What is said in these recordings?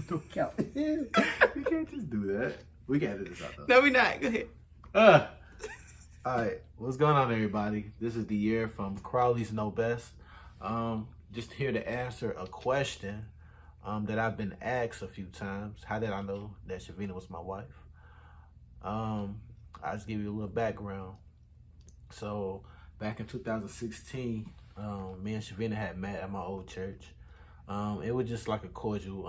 Don't count. We can't just do that. We can edit this out though. No, we're not. Go ahead. All right, what's going on, everybody? This is the year from Crowley's Know Best. Just here to answer a question that I've been asked a few times. How did I know that Schiviena was my wife? I'll just give you a little background. So back in 2016, me and Schiviena had met at my old church. It was just like a cordial,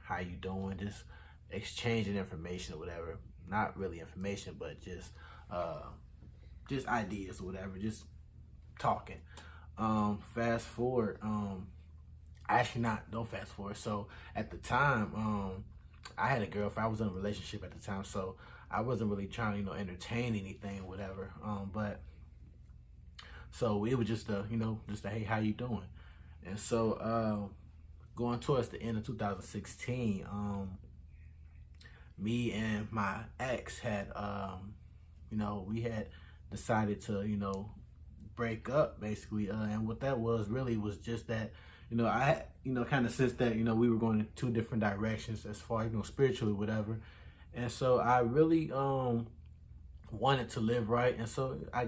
how you doing? Just exchanging information or whatever. Not really information, but just ideas or whatever. Just talking. Fast forward. Actually, don't fast forward. So at the time, I had a girlfriend. I was in a relationship at the time, so I wasn't really trying to, entertain anything or whatever. So it was just a, hey, how you doing? And so going towards the end of 2016, me and my ex had, we had decided to, break up basically. And what that was just that, I had, kind of sensed that, we were going in two different directions as far as, spiritually, whatever. And so I really wanted to live right. And so I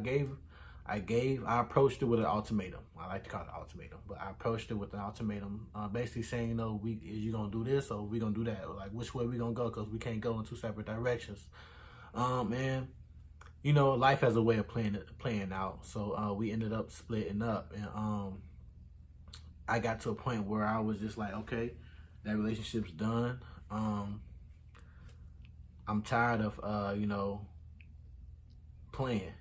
approached it with an ultimatum. I like to call it an ultimatum, but I approached it with an ultimatum, basically saying, is you gonna do this or we gonna do that? Or like, which way we gonna go? Because we can't go in two separate directions. And life has a way of playing out. So we ended up splitting up, and I got to a point where I was just like, okay, that relationship's done. I'm tired of playing.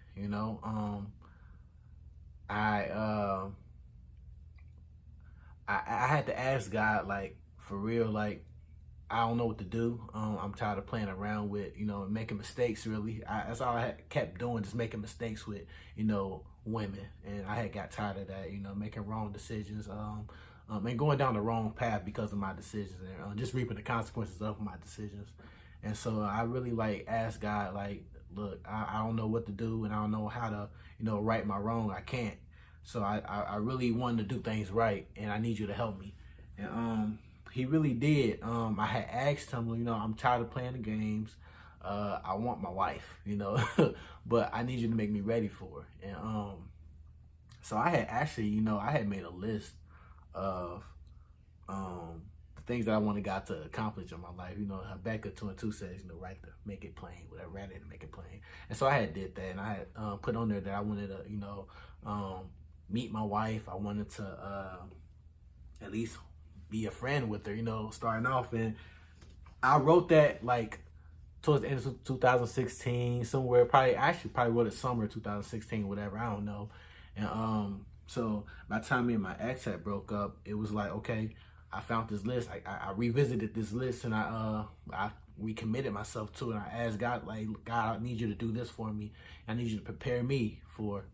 I had to ask God, like, for real, like, I don't know what to do. I'm tired of playing around with, making mistakes, really. That's all I kept doing, just making mistakes with, women. And I had got tired of that, making wrong decisions, and going down the wrong path because of my decisions, and just reaping the consequences of my decisions. And so I really, asked God, look, I don't know what to do, and I don't know how to, right my wrong. I can't. So I really wanted to do things right, and I need you to help me. And he really did. I had asked him, I'm tired of playing the games. I want my wife, but I need you to make me ready for it. And so I had actually, I had made a list of the things that I wanted God to accomplish in my life. Habakkuk 2:2 says, right to make it plain, whatever, rather than make it plain. And so I had did that, and I had put on there that I wanted to, meet my wife. I wanted to at least be a friend with her, starting off. And I wrote that towards the end of 2016, somewhere, probably wrote it summer 2016, whatever, I don't know. And so by the time me and my ex had broke up, it was like, okay, I found this list. I revisited this list, and I recommitted myself to it. And I asked God, God, I need you to do this for me. I need you to prepare me for,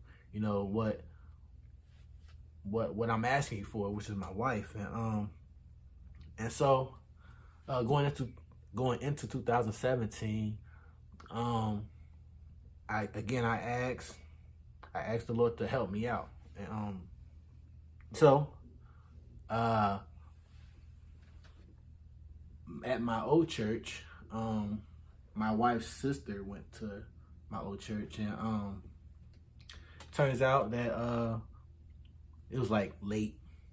what I'm asking you for, which is my wife. And so going into 2017, I asked the Lord to help me out. And so at my old church, my wife's sister went to my old church, and turns out that it was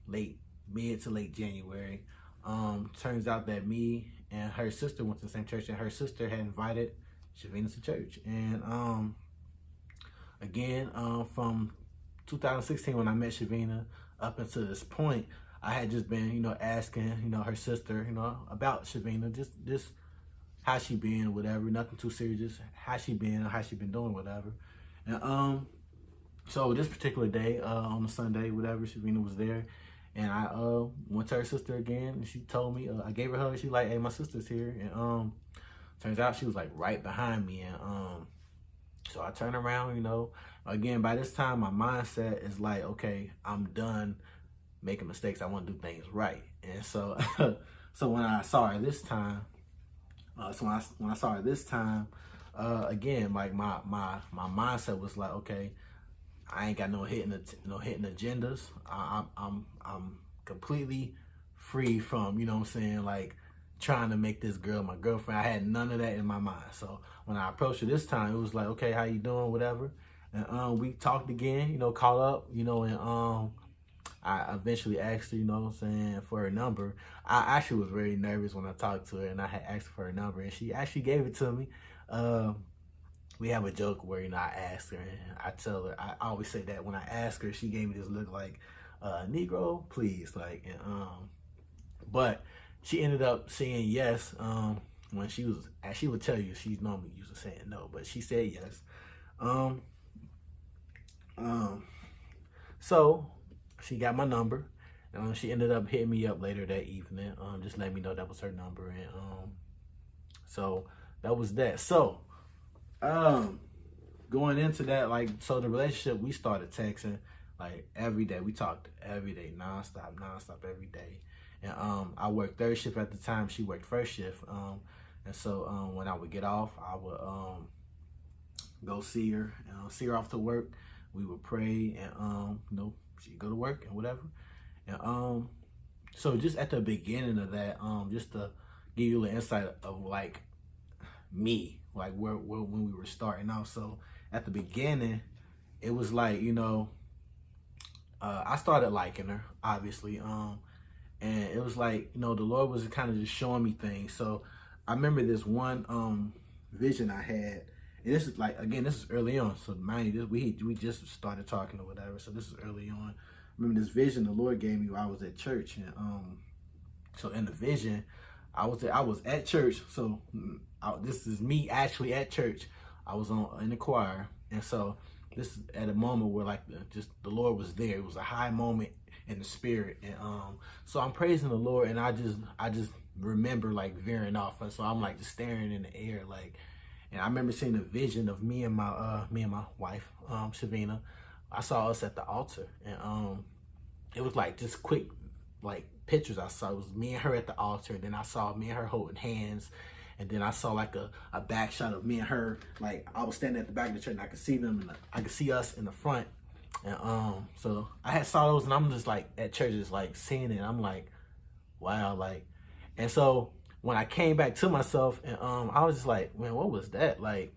mid to late January. Turns out that me and her sister went to the same church, and her sister had invited Schiviena to church. And again, from 2016 when I met Schiviena up until this point, I had just been, asking, her sister, about Schiviena, just how she been, whatever, nothing too serious, just how she been, how she been doing, whatever. And so this particular day, on a Sunday, whatever, Schiviena was there, and I went to her sister again, and she told me, I gave her a hug. She like, hey, my sister's here. And turns out she was right behind me. And so I turned around, again, by this time my mindset is okay, I'm done making mistakes. I want to do things right. And so so when I saw her this time, again, my mindset was okay, I ain't got no hidden agendas. I'm completely free from, trying to make this girl my girlfriend. I had none of that in my mind. So when I approached her this time, it was like, okay, how you doing, whatever. And we talked again, you know, caught up, you know, and I eventually asked her, you know what I'm saying, for her number. I actually was very nervous when I talked to her, and I had asked for her number, and she actually gave it to me. We have a joke where, you know, I asked her, and I tell her, I always say that when I ask her, she gave me this look like, Negro, please, like, and, but she ended up saying yes, when she was, as she would tell you, she's normally used to saying no, but she said yes. So she got my number. She ended up hitting me up later that evening, just let me know that was her number, and so that was that. So going into that, like, so the relationship, we started texting like every day. We talked every day, nonstop every day. And I worked third shift at the time. She worked first shift. And so when I would get off, I would go see her off to work. We would pray, and you know, she'd go to work and whatever. And so just at the beginning of that, just to give you a little insight of like me, like where when we were starting out. So at the beginning, it was like, you know, I started liking her, obviously. And it was like, you know, the Lord was kind of just showing me things. So I remember this one vision I had. And this is like, again, this is early on. So mind you, we just started talking or whatever. So this is early on. I remember this vision the Lord gave me while I was at church. And so in the vision, I was at church. So this is me actually at church. I was in the choir. And so this is at a moment where like the Lord was there. It was a high moment in the spirit. And so I'm praising the Lord, and I just remember like veering off. And so I'm like just staring in the air, like, and I remember seeing a vision of me and my wife, Schiviena. I saw us at the altar, and it was like just quick like pictures I saw. It was me and her at the altar, and then I saw me and her holding hands, and then I saw like a back shot of me and her. Like I was standing at the back of the church, and I could see them, and I could see us in the front. And so I had saw those, and I'm just like at church, just like seeing it. I'm like, wow, like, and so when I came back to myself, and I was just like, man, what was that? Like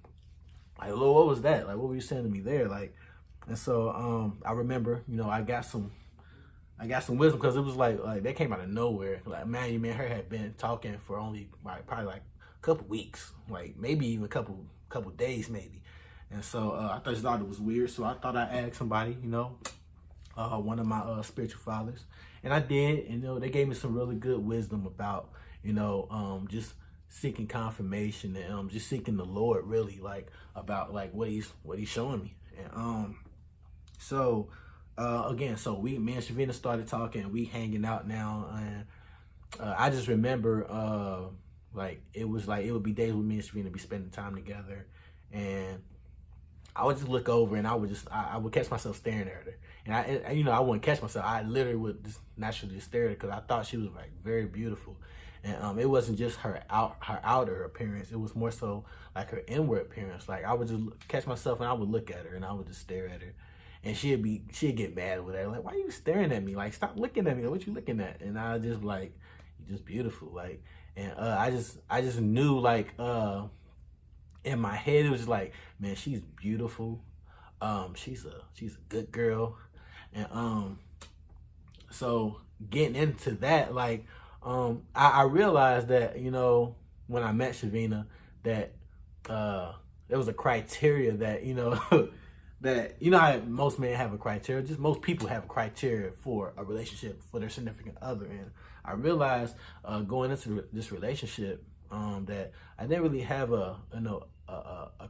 Lord, what was that? Like, what were you saying to me there? Like, and so I remember, you know, I got some wisdom, because it was like that came out of nowhere. Like, man, you and her had been talking for only like probably like a couple weeks, like maybe even a couple days maybe. And so I just thought it was weird. So I thought I'd ask somebody, you know, one of my spiritual fathers. And I did, and, you know, they gave me some really good wisdom about, you know, just seeking confirmation, and just seeking the Lord, really, like, about like what he's showing me. And so again, so me and Savina started talking, and we hanging out now. And I just remember like it would be days with me and Savina be spending time together, and I would just look over, and I would catch myself staring at her. And you know, I wouldn't catch myself. I literally would just naturally just stare at her, because I thought she was like very beautiful. And it wasn't just her outer appearance. It was more so like her inward appearance. Like I would just catch myself, and I would look at her, and I would just stare at her. And she'd get mad with her. Like, why are you staring at me? Like, stop looking at me. Like, what you looking at? And I just like, you're just beautiful. Like, and I just knew, like, in my head, it was just like, man, she's beautiful. She's a good girl. And so getting into that, like, I realized that, you know, when I met Schiviena, that there was a criteria that, you know, that, you know how most men have a criteria, just most people have a criteria for a relationship, for their significant other. And I realized going into this relationship that I didn't really have a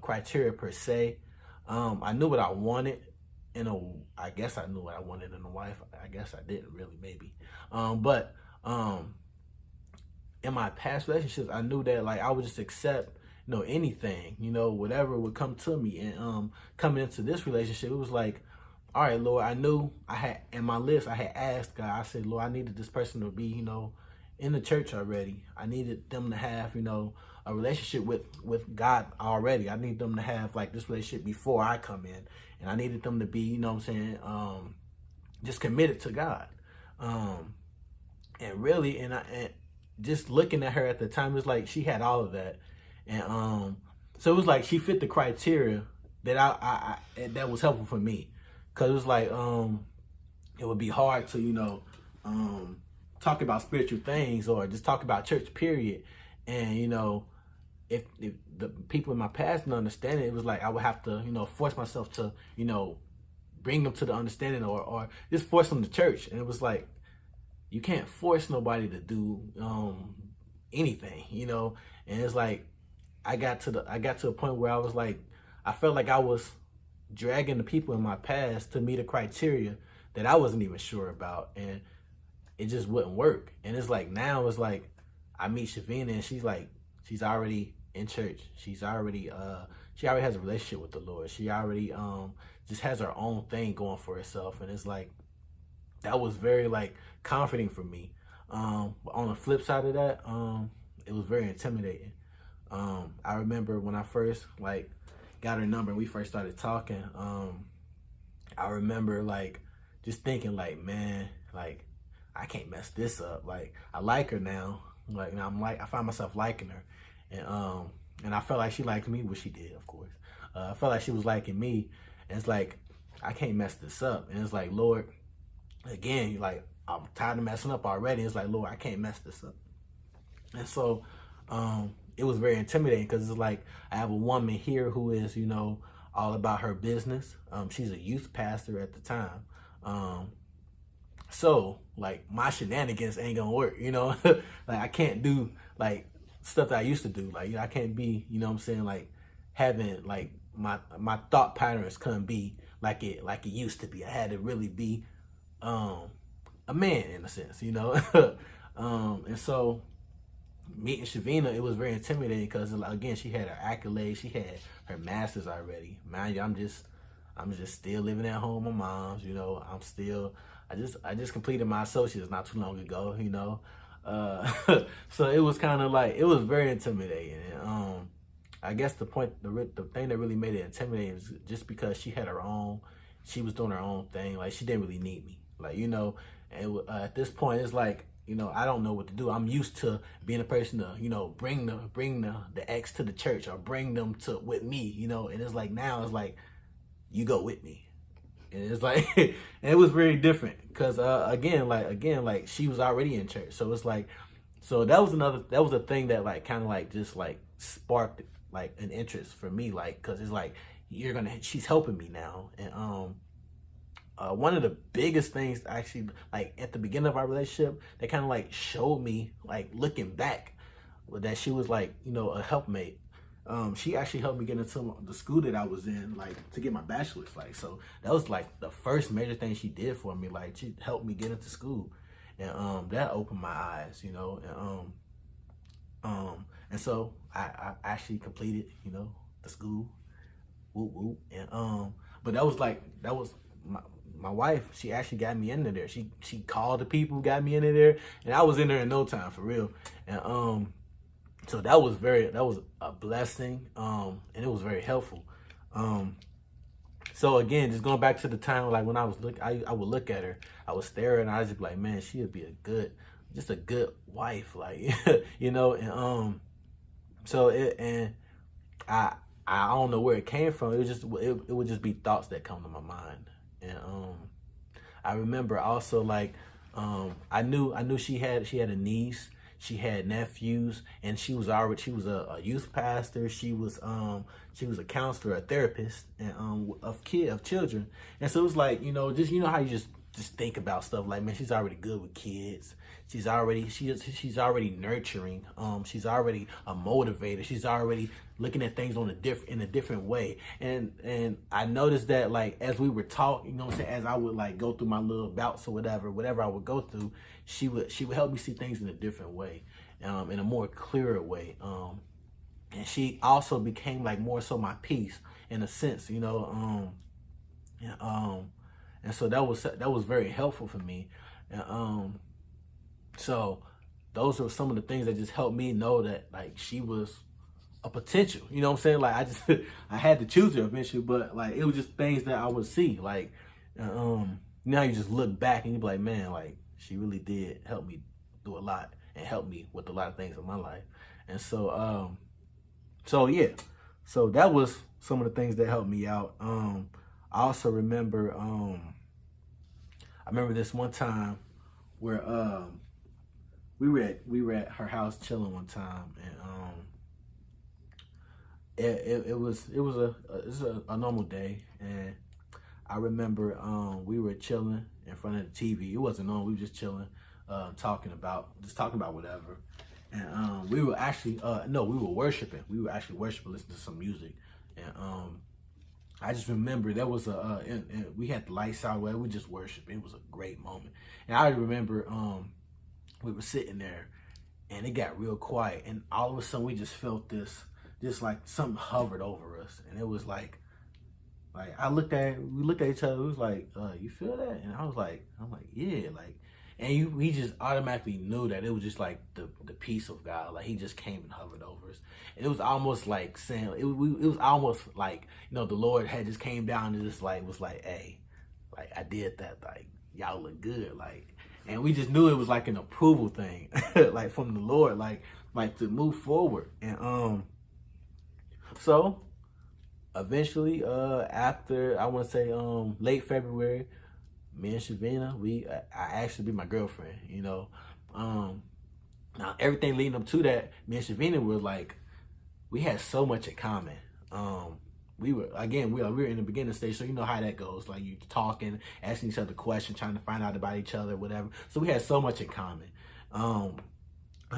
criteria per se. I knew what I wanted I guess I knew what I wanted in a wife. I guess I didn't really, maybe. But in my past relationships, I knew that like I would just accept, you know, anything, you know, whatever would come to me. And coming into this relationship, it was like, all right, Lord, I knew I had in my list, I had asked God, I said, Lord, I needed this person to be, you know, in the church already. I needed them to have, you know, a relationship with God already. I need them to have like this relationship before I come in. And I needed them to be, you know what I'm saying, just committed to God. And really, and just looking at her at the time, it's like she had all of that. And so it was like she fit the criteria that that was helpful for me. Cause it was like it would be hard to, talk about spiritual things or just talk about church, period. And, if the people in my past didn't understand it, it was like I would have to, force myself to, bring them to the understanding or just force them to church. And it was like, you can't force nobody to do anything, And it's like I got to a point where I was like, I felt like I was dragging the people in my past to meet a criteria that I wasn't even sure about, and it just wouldn't work. And it's like now it's like I meet Schiviena and she's already in church. She already has a relationship with the Lord. She already just has her own thing going for herself, and it's like that was very like comforting for me. But on the flip side of that, it was very intimidating. I remember when I first like got her number and we first started talking, I remember like just thinking like, man, like I can't mess this up. Like I like her now. Like I find myself liking her. And I felt like she liked me, which she did, of course. I felt like she was liking me. And it's like, I can't mess this up. And it's like, Lord, again, like I'm tired of messing up already. It's like, Lord, I can't mess this up. And so it was very intimidating because it's like I have a woman here who is, all about her business. She's a youth pastor at the time. So like my shenanigans ain't gonna work, like I can't do like stuff that I used to do. Like, I can't be, like having like my thought patterns couldn't be like it used to be. I had to really be a man in a sense, and so meeting Schiviena, it was very intimidating because again, she had her accolades, she had her masters already. Mind you, I'm just still living at home with my mom's, I just completed my associates not too long ago, so it was kind of like, it was very intimidating. And I guess the thing that really made it intimidating is just because she was doing her own thing. Like she didn't really need me, like, and at this point it's like, I don't know what to do. I'm used to being a person to, bring the ex to the church or bring them with me, and it's like, now it's like, you go with me. And it's like, and it was very different because, again, she was already in church. So it's like, so that was a thing that like, kind of like, just like sparked like an interest for me. Like, cause it's like, she's helping me now. And, one of the biggest things actually, like at the beginning of our relationship, that kind of like showed me, like looking back, that she was like, a helpmate. She actually helped me get into the school that I was in, like to get my bachelor's. Like, so that was like the first major thing she did for me. Like she helped me get into school, and that opened my eyes, and so I actually completed, the school, whoop whoop, and but that was my wife. She actually got me into there. She called the people, got me into there, and I was in there in no time, for real. And so that was a blessing, and it was very helpful. So again, just going back to the time, like when I would look at her, I would stare at her, and I was just like, man, she would be a good wife, like, and so I don't know where it came from. It would just be thoughts that come to my mind. And I remember also, like, I knew she had a niece, she had nephews, and she was a youth pastor. She was a counselor, a therapist, and of children. And so it was like, just how you just think about stuff like, man, she's already good with kids. She's already nurturing. She's already a motivator. She's already looking at things in a different way. And I noticed that, like, as we were talking, as I would like go through my little bouts or whatever I would go through, she would help me see things in a different way, in a more clearer way. And she also became like more so my peace in a sense, and so that was very helpful for me. And so those are some of the things that just helped me know that, like, she was a potential, you know what I'm saying? Like, I had to choose her eventually, but like, it was just things that I would see, like, now you just look back and you be like, man, like, she really did help me do a lot. and helped me with a lot of things in my life. And so yeah, so that was some of the things that helped me out. I also remember, I remember this one time where we were at her house chilling one time, and it was a normal day, and I remember we were chilling in front of the TV. It wasn't on. We were just chilling, talking about whatever. And we were actually no, we were worshiping. We were actually worshiping, listening to some music. And I just remember there was and we had the lights out where we just worshiping. It was a great moment. And I remember we were sitting there, and it got real quiet, and all of a sudden we just felt this, just like something hovered over us, and it was like we looked at each other. It was like, you feel that? And I'm like, yeah, like, and we just automatically knew that it was just like the peace of God. Like, he just came and hovered over us. And it was almost like saying, it was almost like, the Lord had just came down and just like, was like, hey, like, I did that. Like, y'all look good. Like, and we just knew it was like an approval thing, like from the Lord, like to move forward. And so eventually, after, I want to say late February, me and Schiviena, I asked to be my girlfriend. Now everything leading up to that, me and Schiviena were like, we had so much in common. We were in the beginning stage, so you know how that goes. Like, you talking, asking each other questions, trying to find out about each other, whatever. So we had so much in common. I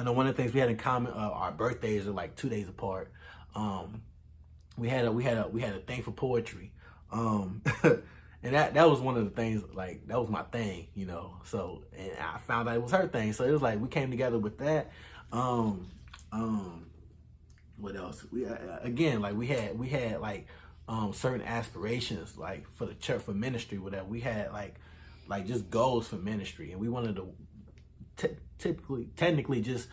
know one of the things we had in common, our birthdays are like 2 days apart. We had a thing for poetry. And that was one of the things, like, that was my thing, So, and I found out it was her thing. So it was like we came together with that. What else? We had like certain aspirations, like for the church, for ministry, whatever. We had like just goals for ministry, and we wanted to technically just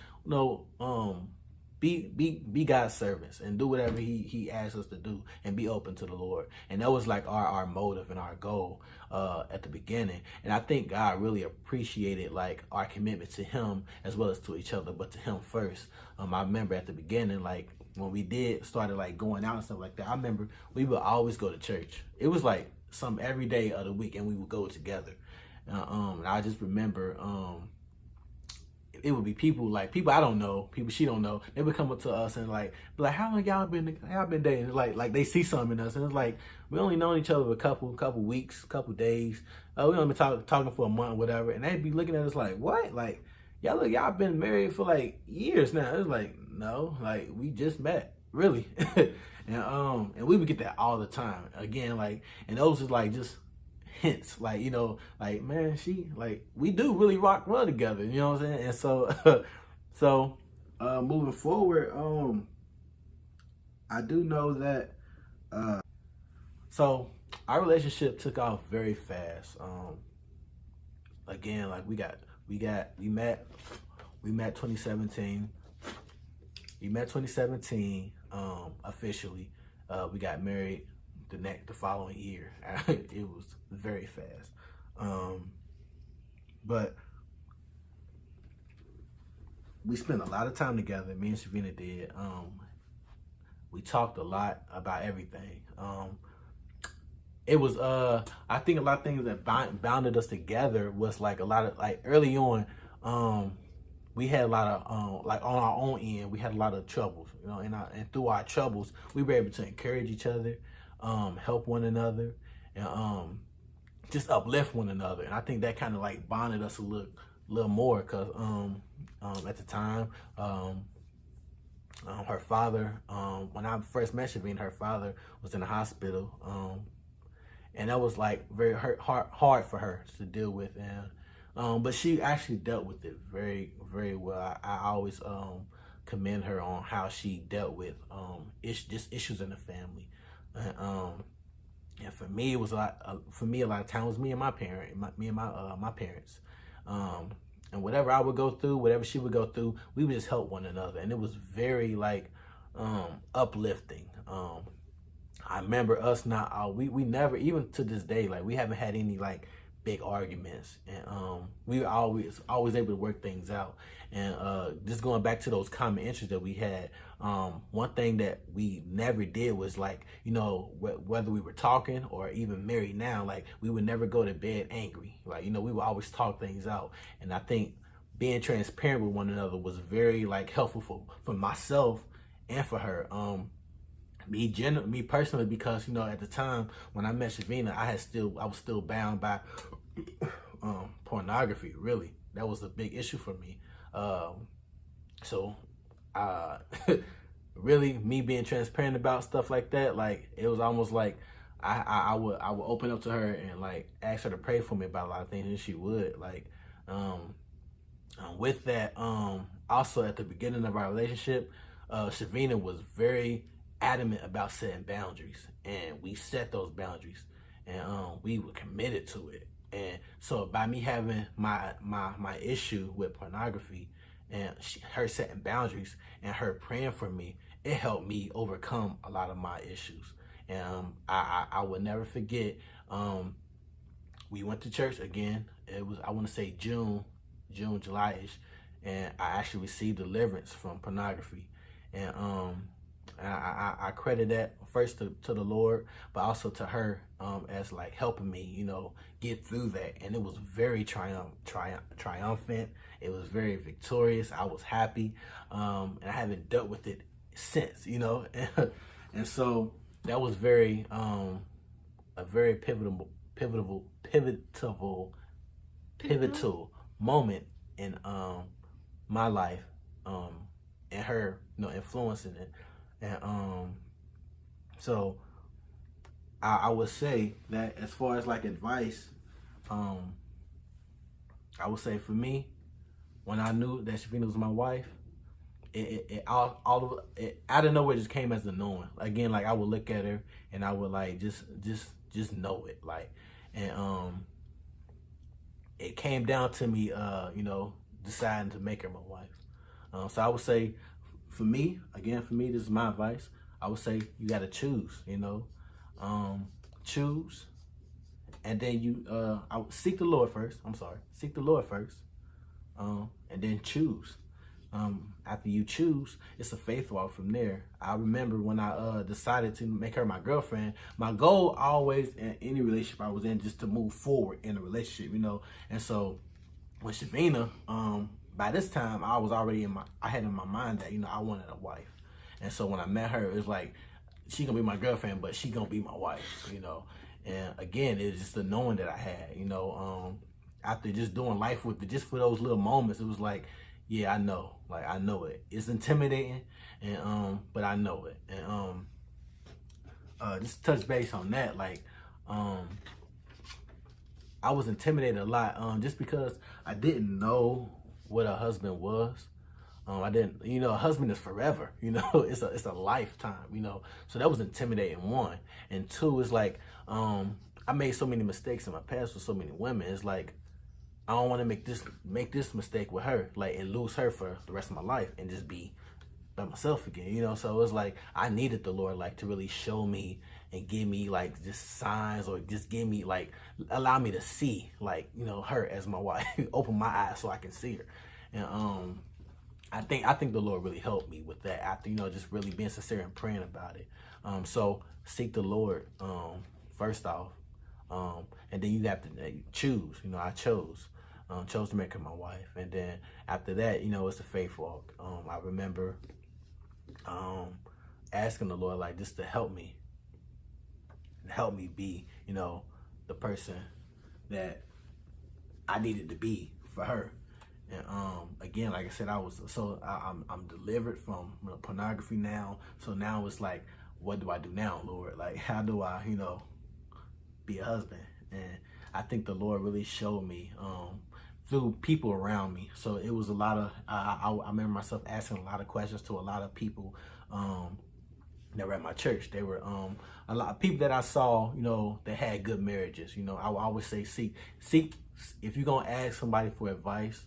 be God's servants and do whatever he asks us to do, and be open to the Lord. And that was like our motive and our goal at the beginning. And I think God really appreciated like our commitment to him as well as to each other, but to him first. I remember at the beginning, like when we started like going out and stuff like that, I remember we would always go to church. It was like some every day of the week, and we would go together. And I just remember it would be people I don't know, people she don't know. They would come up to us and like, be like, how long y'all been dating? Like they see something in us, and it's like we only known each other a couple weeks, couple days. We only been talking for a month, whatever. And they'd be looking at us like, what? Like, y'all been married for like years now. It's like, no, like we just met, really. And we would get that all the time. Again, like, and those is like just hints, like, like, man, we do really rock well together, you know what I'm saying? And so moving forward, I do know that so our relationship took off very fast. Again, like we met 2017. We met 2017 officially. We got married the following year. It was very fast. But we spent a lot of time together, me and Savina did. We talked a lot about everything. It was I think a lot of things that bounded us together was like a lot of, like, early on, we had a lot of like on our own end, we had a lot of troubles, and through our troubles we were able to encourage each other, help one another, and just uplift one another. And I think that kind of like bonded us a little more, because at the time, her father, when I first met Schiviena, her father was in the hospital, and that was like very hard for her to deal with. And but she actually dealt with it very, very well. I always commend her on how she dealt with just issues in the family. And for me, it was a lot of times, me and my parents. And whatever I would go through, whatever she would go through, we would just help one another. And it was very like uplifting. I remember us we never, even to this day, like we haven't had any like big arguments, and we were always able to work things out. And just going back to those common interests that we had, one thing that we never did was like, you know, whether we were talking or even married now, like we would never go to bed angry. Like, you know, we would always talk things out. And I think being transparent with one another was very like helpful for myself and for her. Me personally, because, you know, at the time when I met Schiviena, I was still bound by pornography. Really, that was a big issue for me. So really, me being transparent about stuff like that, like it was almost like I would open up to her and like ask her to pray for me about a lot of things, and she would. Like with that, also at the beginning of our relationship, Schiviena was very adamant about setting boundaries, and we set those boundaries, and we were committed to it. And so by me having my issue with pornography, and her setting boundaries and her praying for me, it helped me overcome a lot of my issues. And I will never forget, we went to church again. It was, I want to say June, July-ish, and I actually received deliverance from pornography. And I credit that first to the Lord, but also to her, as like helping me, you know, get through that. And it was very triumphant. It was very victorious. I was happy, and I haven't dealt with it since, you know. And so that was very a very pivotal moment in my life, and her, you know, influencing it. And so I would say that as far as like advice, I would say for me, when I knew that Schiviena was my wife, it out of nowhere just came as a knowing. Again, like I would look at her and I would like just know it, like. And it came down to me, you know, deciding to make her my wife. So I would say, for me, this is my advice. I would say you gotta choose, you know, choose, and then you, I would seek the Lord first. Seek the Lord first, and then choose. After you choose, it's a faith walk from there. I remember when I decided to make her my girlfriend, my goal always in any relationship I was in, just to move forward in a relationship, you know. And so with Schiviena, by this time I was already I had in my mind that, you know, I wanted a wife. And so when I met her, it was like, she gonna be my girlfriend, but she gonna be my wife, you know. And again, it's just the knowing that I had, you know, after just doing life with it, just for those little moments, it was like, yeah, I know, like I know it. It's intimidating, and but I know it. And just touch base on that, like I was intimidated a lot, just because I didn't know what a husband was. I didn't, you know, a husband is forever, you know, it's a lifetime, you know. So that was intimidating, one. And two, it's like, I made so many mistakes in my past with so many women. It's like, I don't want to make this mistake with her, like, and lose her for the rest of my life and just be by myself again, you know. So it's like, I needed the Lord, like, to really show me and give me like just signs, or just give me like, allow me to see, like, you know, her as my wife. Open my eyes so I can see her. And I think the Lord really helped me with that, after, you know, just really being sincere and praying about it. So seek the Lord, first off, and then you have to choose. You know, I chose to make her my wife, and then after that, you know, it's a faith walk. I remember asking the Lord, like, just to help me be, you know, the person that I needed to be for her. And again, like I said, I'm delivered from, you know, pornography now. So now it's like, what do I do now, Lord? Like, how do I, you know, be a husband? And I think the Lord really showed me through people around me. So it was a lot of, I remember myself asking a lot of questions to a lot of people that were at my church. They were a lot of people that I saw, you know, that had good marriages. You know, I would always say, seek. If you're gonna ask somebody for advice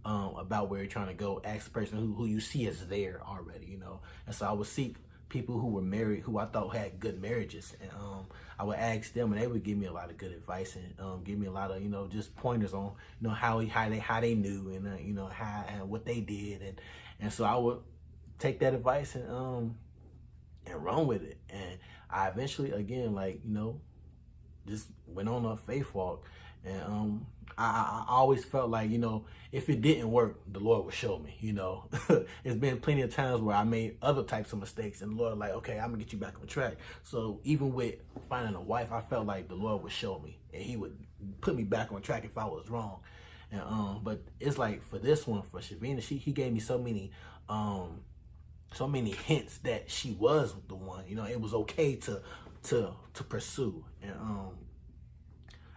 about where you're trying to go, ask the person who you see is there already, you know. And so I would seek people who were married, who I thought had good marriages, and I would ask them, and they would give me a lot of good advice and give me a lot of just pointers on how they knew, and how and what they did, and so I would take that advice and run with it, and I eventually again just went on a faith walk, and I always felt like if it didn't work, the Lord would show me. It's been plenty of times where I made other types of mistakes, and the Lord like, okay, I'm gonna get you back on track. So even with finding a wife, I felt like the Lord would show me, and He would put me back on track if I was wrong. And but it's like for this one, for Schiviena, He gave me so many hints that she was the one. It was okay to pursue,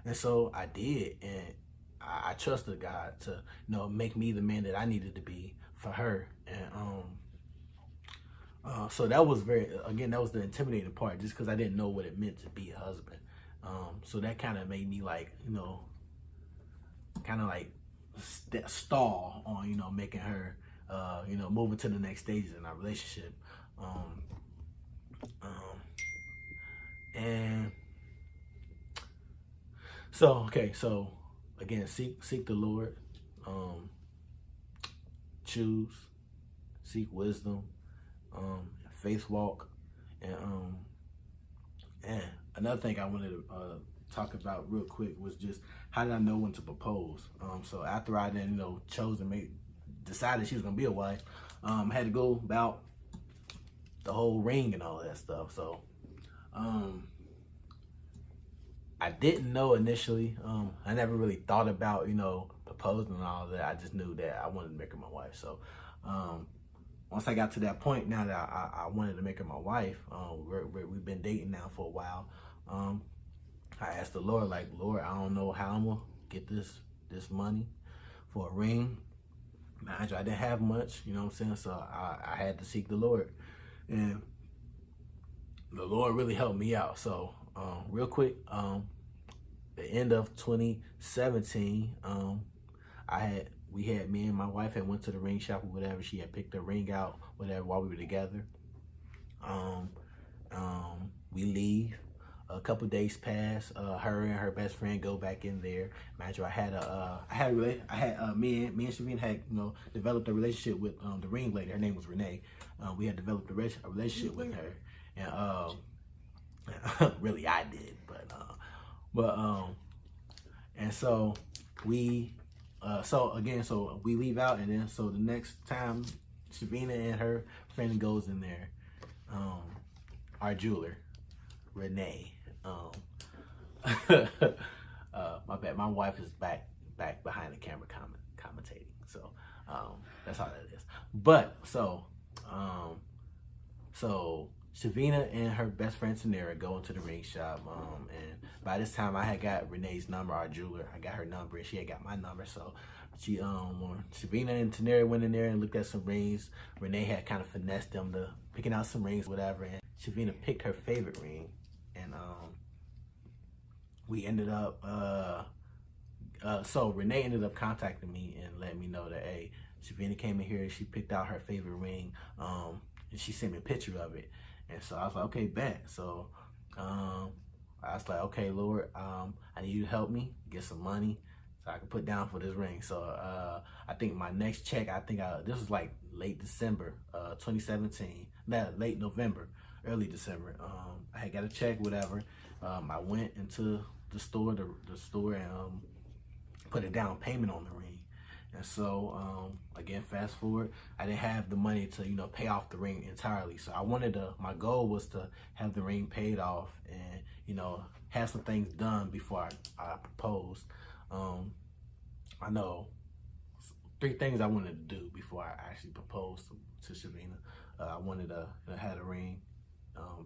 and so I did, and I trusted God to make me the man that I needed to be for her, and so that was that was the intimidating part, just because I didn't know what it meant to be a husband. So that kind of made me stall on making her moving to the next stages in our relationship. And so again, seek the Lord, choose, seek wisdom, faith walk, and another thing I wanted to talk about real quick was just how did I know when to propose. So after I then chose and decided she was gonna be a wife, I had to go about the whole ring and all that stuff. So I didn't know initially. I never really thought about proposing and all that. I just knew that I wanted to make her my wife. So once I got to that point, now that I wanted to make her my wife, we've been dating now for a while. I asked the Lord, like, Lord, I don't know how I'm gonna get this money for a ring. Mind you, I didn't have much, you know what I'm saying? So I had to seek the Lord, and the Lord really helped me out. So real quick, the end of 2017, me and my wife had went to the ring shop or whatever. She had picked a ring out, whatever, while we were together. We leave. A couple days pass. Her and her best friend go back in there. Mind you, me and Schiviena had developed a relationship with the ring lady. Her name was Renee. We had developed a relationship with her, and really I did, and so we we leave out, and then so the next time Savina and her friend goes in there, our jeweler, Renee. My bad. My wife is back behind the camera commentating. So that's how that is. But so Savina and her best friend Tanera go into the ring shop. And by this time I had got Renee's number, our jeweler. I got her number, and she had got my number. So she when Savina and Tanera went in there and looked at some rings, Renee had kind of finessed them to picking out some rings, whatever. And Savina picked her favorite ring. And we ended up, so Renee ended up contacting me and letting me know that, hey, Schiviena came in here and she picked out her favorite ring, and she sent me a picture of it. And so I was like, okay, bet. So I was like, okay, Lord, I need you to help me get some money so I can put down for this ring. So I think my next check, this was like late December, 2017, late November, early December. I had got a check, whatever. I went into the store, and put a down payment on the ring. And so again, fast forward, I didn't have the money to pay off the ring entirely. So my goal was to have the ring paid off and have some things done before I proposed. I know 3 things I wanted to do before I actually proposed to Schiviena. I wanted to have a ring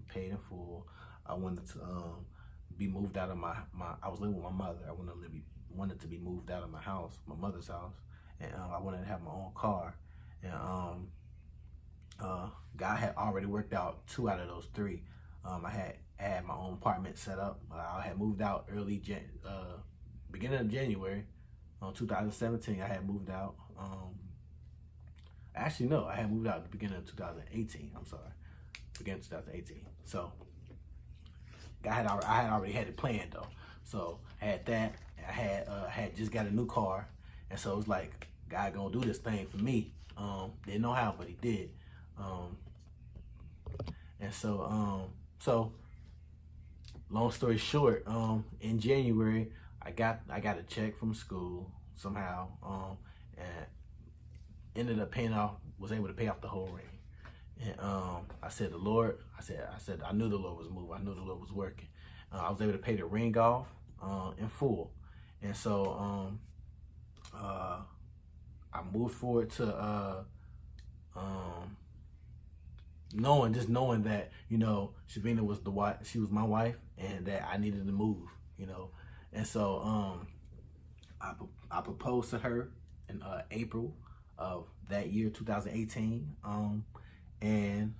paid in full. I wanted to be moved out of my I was living with my mother. I wanted to be moved out of my house, my mother's house, and I wanted to have my own car. And God had already worked out 2 out of those 3. I had my own apartment set up. I had moved out beginning of January 2017. I had moved out. Actually, no, I had moved out at the beginning of 2018. I'm sorry. beginning of 2018. So I had already had it planned though. So I had that. I had just got a new car, and so it was like, God gonna do this thing for me. Didn't know how, but he did. And so long story short, in January I got a check from school somehow, and ended up was able to pay off the whole ring. And I said, the Lord, I said, I knew the Lord was moving. I knew the Lord was working. I was able to pay the ring off in full. And so I moved forward to knowing that, you know, Schiviena was she was my wife, and that I needed to move, you know. And so I proposed to her in April of that year, 2018. And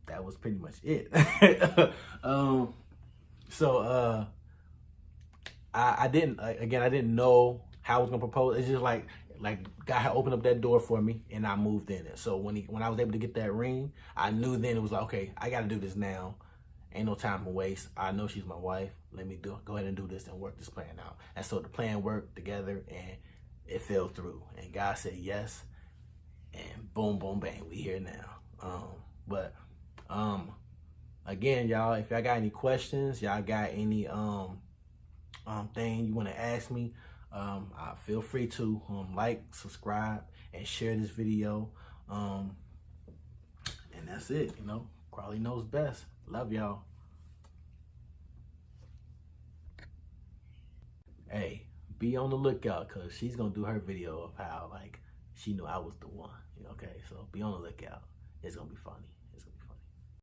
that was pretty much it. I didn't know how I was gonna propose. It's just like God had opened up that door for me, and I moved in it. So when I was able to get that ring, I knew then it was like, okay, I got to do this now. Ain't no time to waste. I know she's my wife. Let me go ahead and do this and work this plan out. And so the plan worked together, and it fell through. And God said yes, and boom, boom, bang, we here now. Again, y'all, if y'all got any questions, y'all got any thing you want to ask me, feel free to like, subscribe, and share this video. And that's it. You know, Crawley knows best. Love y'all. Hey, be on the lookout, because she's gonna do her video of how like she knew I was the one. Okay, so be on the lookout. It's gonna be funny.